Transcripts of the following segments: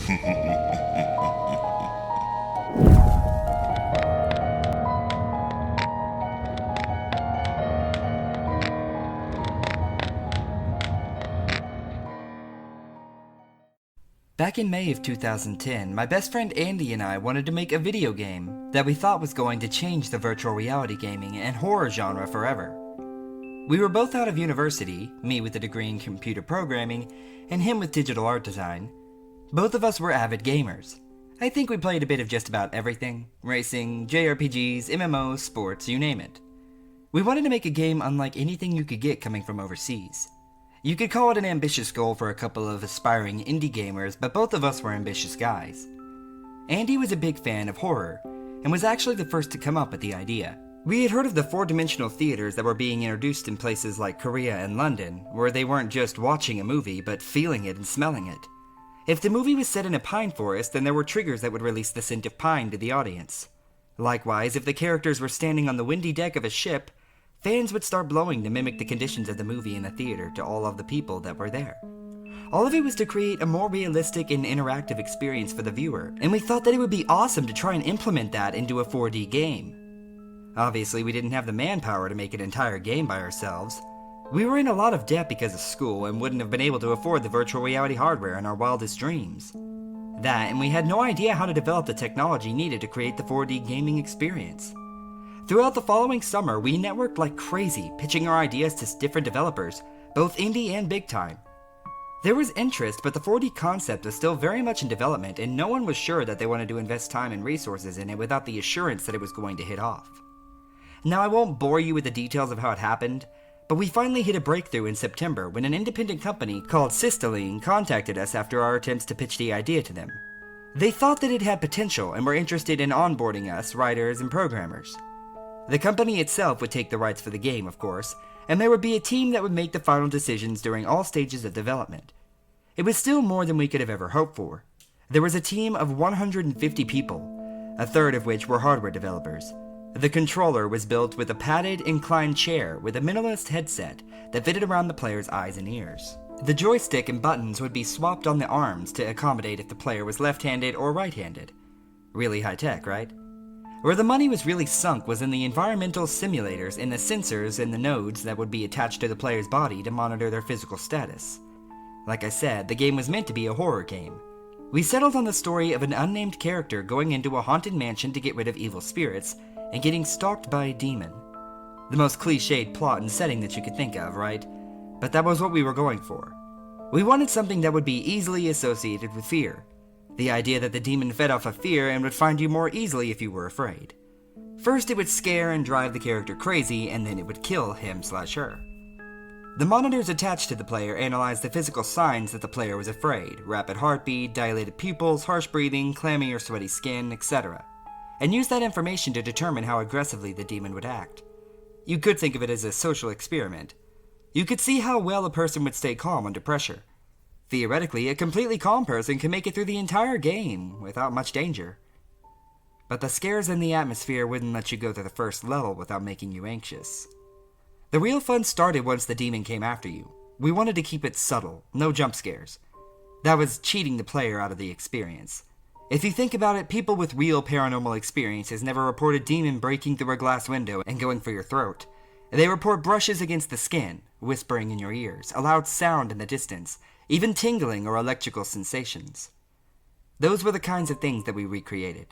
Back in May of 2010, my best friend Andy and I wanted to make a video game that we thought was going to change the virtual reality gaming and horror genre forever. We were both out of university, me with a degree in computer programming, and him with digital art design. Both of us were avid gamers. I think we played a bit of just about everything: racing, JRPGs, MMOs, sports, you name it. We wanted to make a game unlike anything you could get coming from overseas. You could call it an ambitious goal for a couple of aspiring indie gamers, but both of us were ambitious guys. Andy was a big fan of horror, and was actually the first to come up with the idea. We had heard of the four-dimensional theaters that were being introduced in places like Korea and London, where they weren't just watching a movie, but feeling it and smelling it. If the movie was set in a pine forest, then there were triggers that would release the scent of pine to the audience. Likewise, if the characters were standing on the windy deck of a ship, fans would start blowing to mimic the conditions of the movie in the theater to all of the people that were there. All of it was to create a more realistic and interactive experience for the viewer, and we thought that it would be awesome to try and implement that into a 4D game. Obviously, we didn't have the manpower to make an entire game by ourselves. We were in a lot of debt because of school and wouldn't have been able to afford the virtual reality hardware in our wildest dreams. That, and we had no idea how to develop the technology needed to create the 4D gaming experience. Throughout the following summer, we networked like crazy, pitching our ideas to different developers, both indie and big time. There was interest, but the 4D concept was still very much in development, and no one was sure that they wanted to invest time and resources in it without the assurance that it was going to hit off. Now, I won't bore you with the details of how it happened, but we finally hit a breakthrough in September when an independent company called Systelien contacted us after our attempts to pitch the idea to them. They thought that it had potential and were interested in onboarding us, writers, and programmers. The company itself would take the rights for the game, of course, and there would be a team that would make the final decisions during all stages of development. It was still more than we could have ever hoped for. There was a team of 150 people, a third of which were hardware developers. The controller was built with a padded, inclined chair with a minimalist headset that fitted around the player's eyes and ears. The joystick and buttons would be swapped on the arms to accommodate if the player was left-handed or right-handed. Really high-tech, right? Where the money was really sunk was in the environmental simulators and the sensors and the nodes that would be attached to the player's body to monitor their physical status. Like I said, the game was meant to be a horror game. We settled on the story of an unnamed character going into a haunted mansion to get rid of evil spirits and getting stalked by a demon. The most cliched plot and setting that you could think of, right? But that was what we were going for. We wanted something that would be easily associated with fear. The idea that the demon fed off of fear and would find you more easily if you were afraid. First it would scare and drive the character crazy, and then it would kill him/her. The monitors attached to the player analyzed the physical signs that the player was afraid: rapid heartbeat, dilated pupils, harsh breathing, clammy or sweaty skin, etc. And used that information to determine how aggressively the demon would act. You could think of it as a social experiment. You could see how well a person would stay calm under pressure. Theoretically, a completely calm person can make it through the entire game without much danger. But the scares in the atmosphere wouldn't let you go to the first level without making you anxious. The real fun started once the demon came after you. We wanted to keep it subtle, no jump scares. That was cheating the player out of the experience. If you think about it, people with real paranormal experiences never report a demon breaking through a glass window and going for your throat. They report brushes against the skin, whispering in your ears, a loud sound in the distance, even tingling or electrical sensations. Those were the kinds of things that we recreated.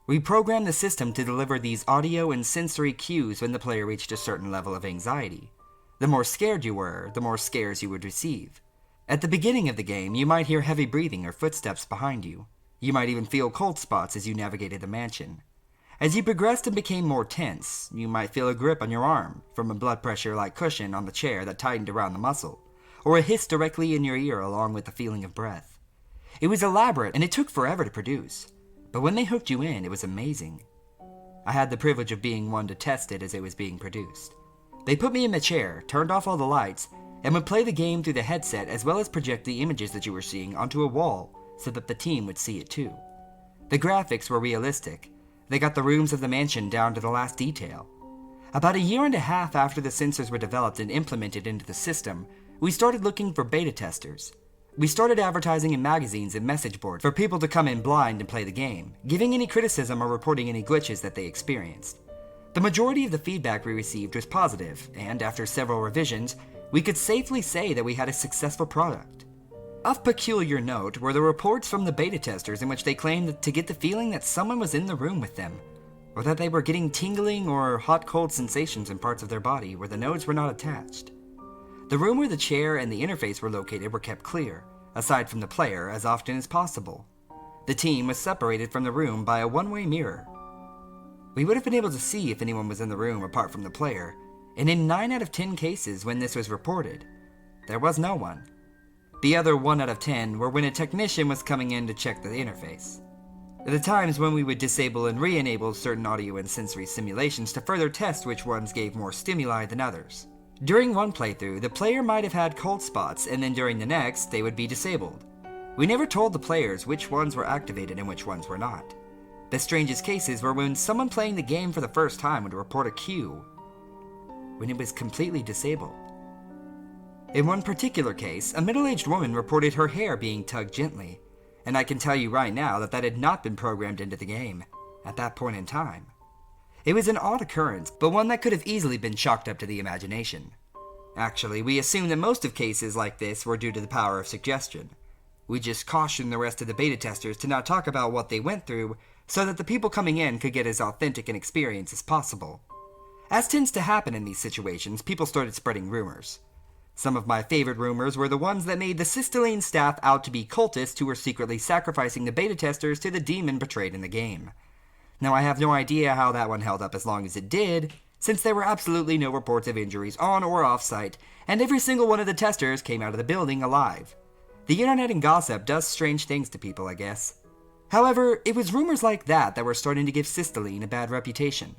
We programmed the system to deliver these audio and sensory cues when the player reached a certain level of anxiety. The more scared you were, the more scares you would receive. At the beginning of the game, you might hear heavy breathing or footsteps behind you. You might even feel cold spots as you navigated the mansion. As you progressed and became more tense, you might feel a grip on your arm, from a blood pressure-like cushion on the chair that tightened around the muscle, or a hiss directly in your ear along with the feeling of breath. It was elaborate and it took forever to produce, but when they hooked you in, it was amazing. I had the privilege of being one to test it as it was being produced. They put me in the chair, turned off all the lights, and would play the game through the headset as well as project the images that you were seeing onto a wall so that the team would see it too. The graphics were realistic. They got the rooms of the mansion down to the last detail. About a year and a half after the sensors were developed and implemented into the system, we started looking for beta testers. we started advertising in magazines and message boards for people to come in blind and play the game, giving any criticism or reporting any glitches that they experienced. The majority of the feedback we received was positive, and after several revisions, we could safely say that we had a successful product. Of peculiar note were the reports from the beta testers in which they claimed to get the feeling that someone was in the room with them, or that they were getting tingling or hot-cold sensations in parts of their body where the nodes were not attached. The room where the chair and the interface were located were kept clear, aside from the player, as often as possible. The team was separated from the room by a one-way mirror. We would have been able to see if anyone was in the room apart from the player, and in 9 out of 10 cases when this was reported, there was no one. The other 1 out of 10 were when a technician was coming in to check the interface. The times when we would disable and re-enable certain audio and sensory simulations to further test which ones gave more stimuli than others. During one playthrough, the player might have had cold spots, and then during the next, they would be disabled. We never told the players which ones were activated and which ones were not. The strangest cases were when someone playing the game for the first time would report a cue when it was completely disabled. In one particular case, a middle-aged woman reported her hair being tugged gently, and I can tell you right now that had not been programmed into the game at that point in time. It was an odd occurrence, but one that could have easily been chalked up to the imagination. Actually, we assumed that most of cases like this were due to the power of suggestion. We just cautioned the rest of the beta testers to not talk about what they went through so that the people coming in could get as authentic an experience as possible. As tends to happen in these situations, people started spreading rumors. Some of my favorite rumors were the ones that made the Systelien staff out to be cultists who were secretly sacrificing the beta testers to the demon portrayed in the game. Now, I have no idea how that one held up as long as it did, since there were absolutely no reports of injuries on or off-site, and every single one of the testers came out of the building alive. The internet and gossip does strange things to people, I guess. However, it was rumors like that that were starting to give Systelien a bad reputation.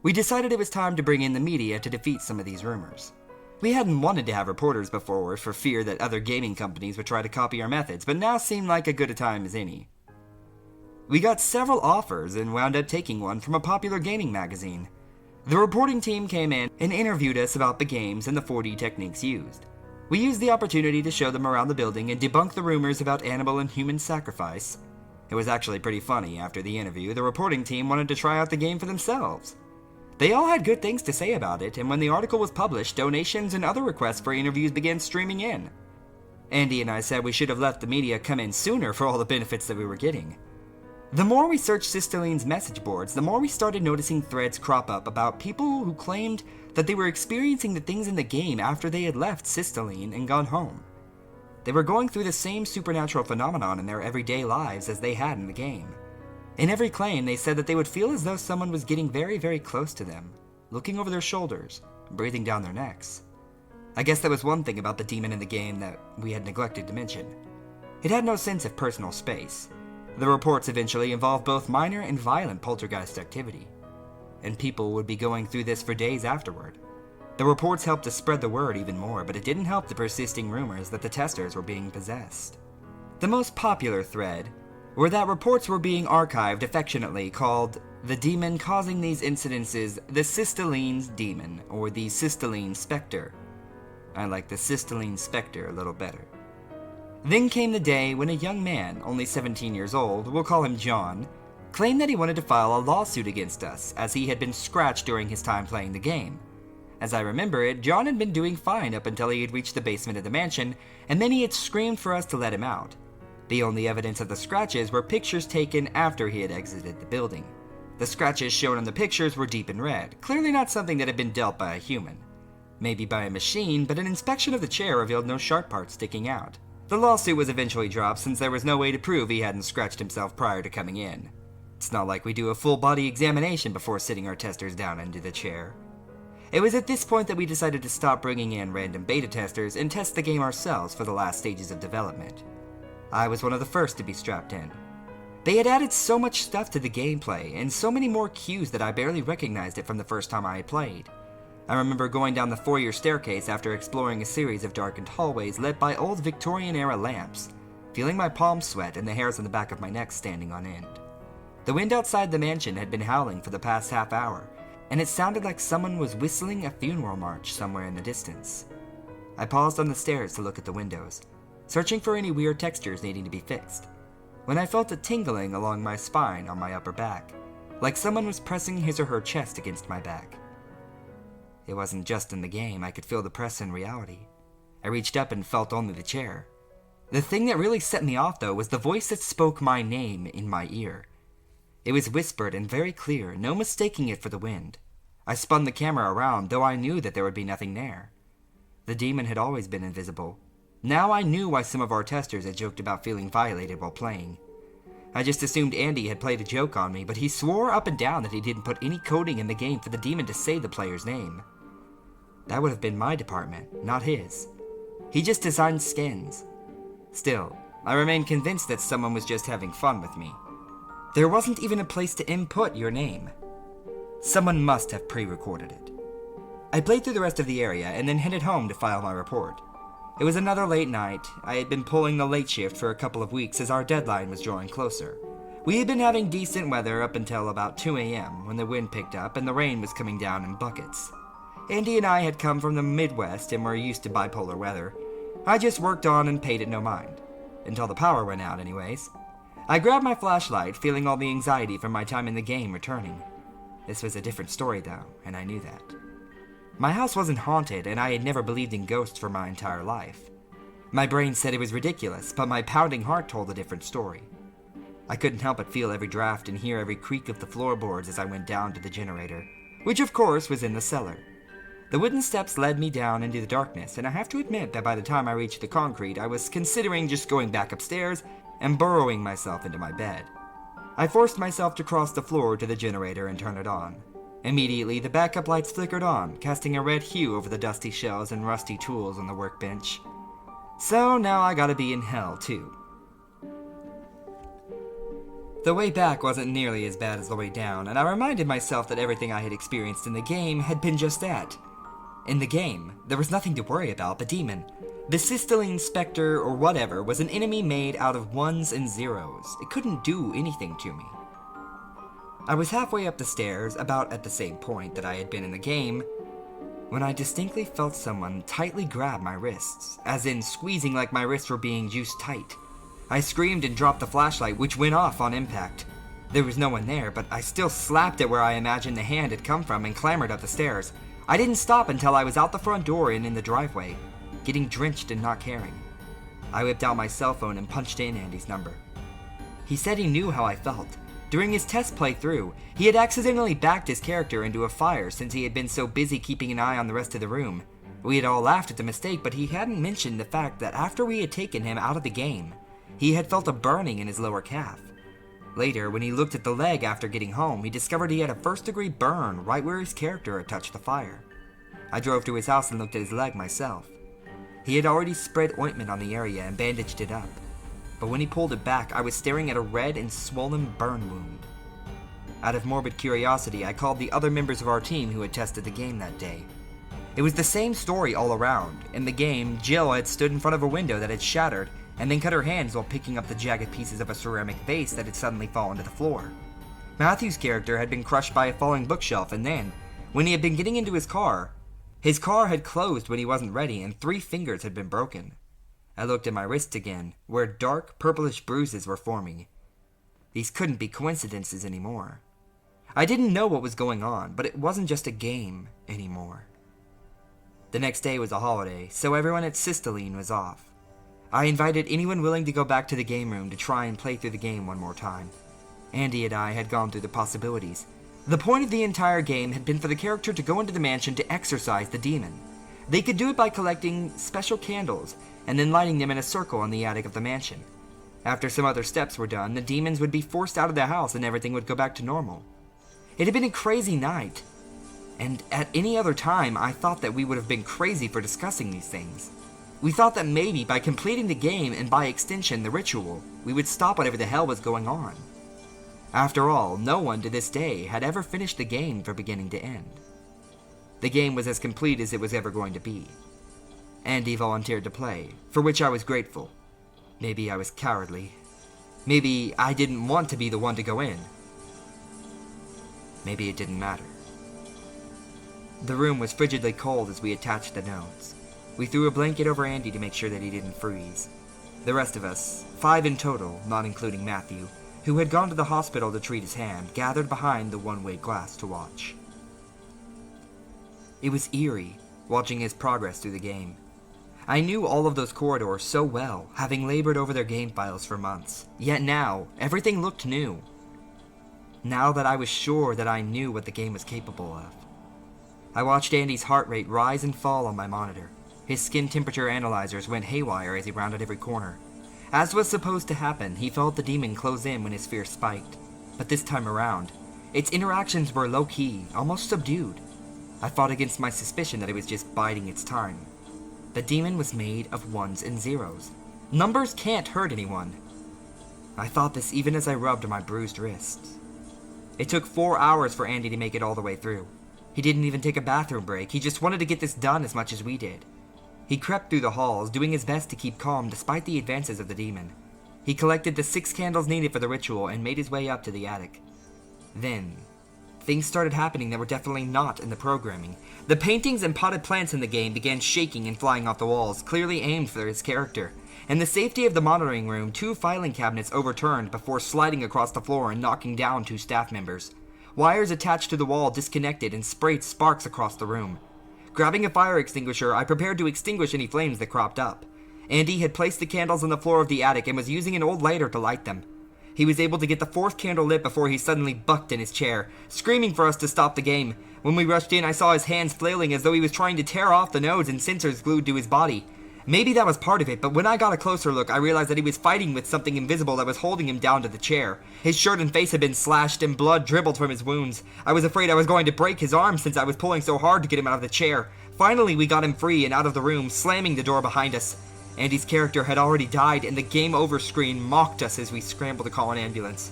We decided it was time to bring in the media to defeat some of these rumors. We hadn't wanted to have reporters before for fear that other gaming companies would try to copy our methods, but now seemed like a good a time as any. We got several offers and wound up taking one from a popular gaming magazine. The reporting team came in and interviewed us about the games and the 4D techniques used. We used the opportunity to show them around the building and debunk the rumors about animal and human sacrifice. It was actually pretty funny. After the interview, the reporting team wanted to try out the game for themselves. They all had good things to say about it, and when the article was published, donations and other requests for interviews began streaming in. Andy and I said we should have let the media come in sooner for all the benefits that we were getting. The more we searched Systelien's message boards, the more we started noticing threads crop up about people who claimed that they were experiencing the things in the game after they had left Systelien and gone home. They were going through the same supernatural phenomenon in their everyday lives as they had in the game. In every claim, they said that they would feel as though someone was getting very, very close to them, looking over their shoulders, breathing down their necks. I guess that was one thing about the demon in the game that we had neglected to mention. It had no sense of personal space. The reports eventually involved both minor and violent poltergeist activity, and people would be going through this for days afterward. The reports helped to spread the word even more, but it didn't help the persisting rumors that the testers were being possessed. The most popular thread were that reports were being archived affectionately called the demon causing these incidences the Systelien demon, or the Systelien Specter. I like the Systelien Specter a little better. Then came the day when a young man, only 17 years old, we'll call him John, claimed that he wanted to file a lawsuit against us as he had been scratched during his time playing the game. As I remember it, John had been doing fine up until he had reached the basement of the mansion, and then he had screamed for us to let him out. The only evidence of the scratches were pictures taken after he had exited the building. The scratches shown in the pictures were deep in red, clearly not something that had been dealt by a human. Maybe by a machine, but an inspection of the chair revealed no sharp parts sticking out. The lawsuit was eventually dropped since there was no way to prove he hadn't scratched himself prior to coming in. It's not like we do a full body examination before sitting our testers down into the chair. It was at this point that we decided to stop bringing in random beta testers and test the game ourselves for the last stages of development. I was one of the first to be strapped in. They had added so much stuff to the gameplay, and so many more cues that I barely recognized it from the first time I had played. I remember going down the foyer staircase after exploring a series of darkened hallways lit by old Victorian-era lamps, feeling my palms sweat and the hairs on the back of my neck standing on end. The wind outside the mansion had been howling for the past half hour, and it sounded like someone was whistling a funeral march somewhere in the distance. I paused on the stairs to look at the windows. searching for any weird textures needing to be fixed, when I felt a tingling along my spine on my upper back, like someone was pressing his or her chest against my back. It wasn't just in the game, I could feel the press in reality. I reached up and felt only the chair. The thing that really set me off, though, was the voice that spoke my name in my ear. It was whispered and very clear, no mistaking it for the wind. I spun the camera around, though I knew that there would be nothing there. The demon had always been invisible. Now I knew why some of our testers had joked about feeling violated while playing. I just assumed Andy had played a joke on me, but he swore up and down that he didn't put any coding in the game for the demon to say the player's name. That would have been my department, not his. He just designed skins. Still, I remained convinced that someone was just having fun with me. There wasn't even a place to input your name. Someone must have pre-recorded it. I played through the rest of the area and then headed home to file my report. It was another late night. I had been pulling the late shift for a couple of weeks as our deadline was drawing closer. We had been having decent weather up until about 2 a.m. when the wind picked up and the rain was coming down in buckets. Andy and I had come from the Midwest and were used to bipolar weather. I just worked on and paid it no mind. Until the power went out anyways. I grabbed my flashlight, feeling all the anxiety from my time in the game returning. This was a different story though, and I knew that. My house wasn't haunted, and I had never believed in ghosts for my entire life. My brain said it was ridiculous, but my pounding heart told a different story. I couldn't help but feel every draft and hear every creak of the floorboards as I went down to the generator, which of course was in the cellar. The wooden steps led me down into the darkness, and I have to admit that by the time I reached the concrete, I was considering just going back upstairs and burrowing myself into my bed. I forced myself to cross the floor to the generator and turn it on. Immediately, the backup lights flickered on, casting a red hue over the dusty shelves and rusty tools on the workbench. So now I gotta be in hell, too. The way back wasn't nearly as bad as the way down, and I reminded myself that everything I had experienced in the game had been just that. In the game, there was nothing to worry about the demon. The Systelien Specter, or whatever, was an enemy made out of ones and zeros. It couldn't do anything to me. I was halfway up the stairs, about at the same point that I had been in the game, when I distinctly felt someone tightly grab my wrists, as in squeezing like my wrists were being juiced tight. I screamed and dropped the flashlight, which went off on impact. There was no one there, but I still slapped it where I imagined the hand had come from and clambered up the stairs. I didn't stop until I was out the front door and in the driveway, getting drenched and not caring. I whipped out my cell phone and punched in Andy's number. He said he knew how I felt. During his test playthrough, he had accidentally backed his character into a fire since he had been so busy keeping an eye on the rest of the room. We had all laughed at the mistake, but he hadn't mentioned the fact that after we had taken him out of the game, he had felt a burning in his lower calf. Later, when he looked at the leg after getting home, he discovered he had a first-degree burn right where his character had touched the fire. I drove to his house and looked at his leg myself. He had already spread ointment on the area and bandaged it up. But when he pulled it back, I was staring at a red and swollen burn wound. Out of morbid curiosity, I called the other members of our team who had tested the game that day. It was the same story all around. In the game, Jill had stood in front of a window that had shattered, and then cut her hands while picking up the jagged pieces of a ceramic vase that had suddenly fallen to the floor. Matthew's character had been crushed by a falling bookshelf, and then, when he had been getting into his car had closed when he wasn't ready, and 3 fingers had been broken. I looked at my wrist again, where dark, purplish bruises were forming. These couldn't be coincidences anymore. I didn't know what was going on, but it wasn't just a game anymore. The next day was a holiday, so everyone at Systelien was off. I invited anyone willing to go back to the game room to try and play through the game one more time. Andy and I had gone through the possibilities. The point of the entire game had been for the character to go into the mansion to exorcise the demon. They could do it by collecting special candles and then lighting them in a circle in the attic of the mansion. After some other steps were done, the demons would be forced out of the house and everything would go back to normal. It had been a crazy night, and at any other time I thought that we would have been crazy for discussing these things. We thought that maybe by completing the game and by extension the ritual, we would stop whatever the hell was going on. After all, no one to this day had ever finished the game from beginning to end. The game was as complete as it was ever going to be. Andy volunteered to play, for which I was grateful. Maybe I was cowardly. Maybe I didn't want to be the one to go in. Maybe it didn't matter. The room was frigidly cold as we attached the notes. We threw a blanket over Andy to make sure that he didn't freeze. The rest of us, 5 in total, not including Matthew, who had gone to the hospital to treat his hand, gathered behind the one-way glass to watch. It was eerie, watching his progress through the game. I knew all of those corridors so well, having labored over their game files for months. Yet now, everything looked new. Now that I was sure that I knew what the game was capable of. I watched Andy's heart rate rise and fall on my monitor. His skin temperature analyzers went haywire as he rounded every corner. As was supposed to happen, he felt the demon close in when his fear spiked. But this time around, its interactions were low-key, almost subdued. I fought against my suspicion that it was just biding its time. The demon was made of 1s and 0s. Numbers can't hurt anyone. I thought this even as I rubbed my bruised wrists. It took 4 hours for Andy to make it all the way through. He didn't even take a bathroom break, he just wanted to get this done as much as we did. He crept through the halls, doing his best to keep calm despite the advances of the demon. He collected the 6 candles needed for the ritual and made his way up to the attic. Then, things started happening that were definitely not in the programming. The paintings and potted plants in the game began shaking and flying off the walls, clearly aimed for his character. In the safety of the monitoring room, 2 filing cabinets overturned before sliding across the floor and knocking down 2 staff members. Wires attached to the wall disconnected and sprayed sparks across the room. Grabbing a fire extinguisher, I prepared to extinguish any flames that cropped up. Andy had placed the candles on the floor of the attic and was using an old lighter to light them. He was able to get the 4th candle lit before he suddenly bucked in his chair, screaming for us to stop the game. When we rushed in, I saw his hands flailing as though he was trying to tear off the nodes and sensors glued to his body. Maybe that was part of it, but when I got a closer look, I realized that he was fighting with something invisible that was holding him down to the chair. His shirt and face had been slashed and blood dribbled from his wounds. I was afraid I was going to break his arm since I was pulling so hard to get him out of the chair. Finally, we got him free and out of the room, slamming the door behind us. Andy's character had already died, and the game over screen mocked us as we scrambled to call an ambulance.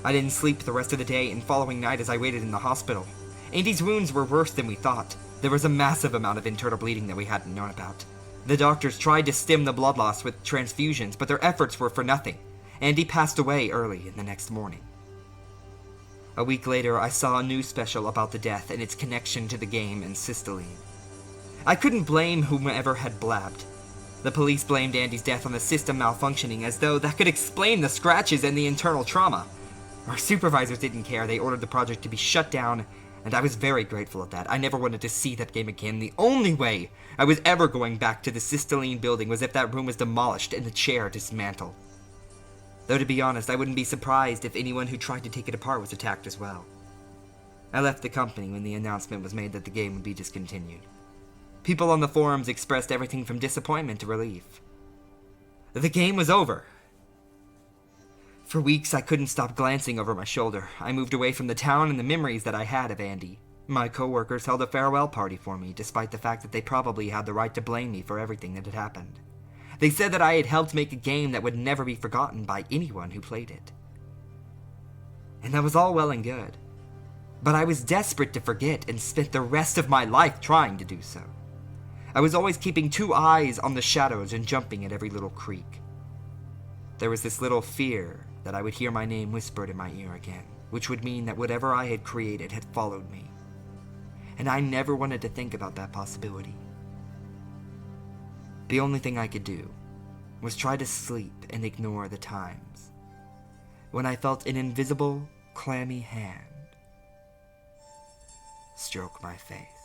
I didn't sleep the rest of the day and following night as I waited in the hospital. Andy's wounds were worse than we thought. There was a massive amount of internal bleeding that we hadn't known about. The doctors tried to stem the blood loss with transfusions, but their efforts were for nothing. Andy passed away early in the next morning. A week later, I saw a news special about the death and its connection to the game and Systelien. I couldn't blame whomever had blabbed. The police blamed Andy's death on the system malfunctioning as though that could explain the scratches and the internal trauma. Our supervisors didn't care. They ordered the project to be shut down, and I was very grateful of that. I never wanted to see that game again. The only way I was ever going back to the Systelien building was if that room was demolished and the chair dismantled. Though to be honest, I wouldn't be surprised if anyone who tried to take it apart was attacked as well. I left the company when the announcement was made that the game would be discontinued. People on the forums expressed everything from disappointment to relief. The game was over. For weeks, I couldn't stop glancing over my shoulder. I moved away from the town and the memories that I had of Andy. My coworkers held a farewell party for me, despite the fact that they probably had the right to blame me for everything that had happened. They said that I had helped make a game that would never be forgotten by anyone who played it. And that was all well and good. But I was desperate to forget and spent the rest of my life trying to do so. I was always keeping 2 eyes on the shadows and jumping at every little creak. There was this little fear that I would hear my name whispered in my ear again, which would mean that whatever I had created had followed me. And I never wanted to think about that possibility. The only thing I could do was try to sleep and ignore the times when I felt an invisible, clammy hand stroke my face.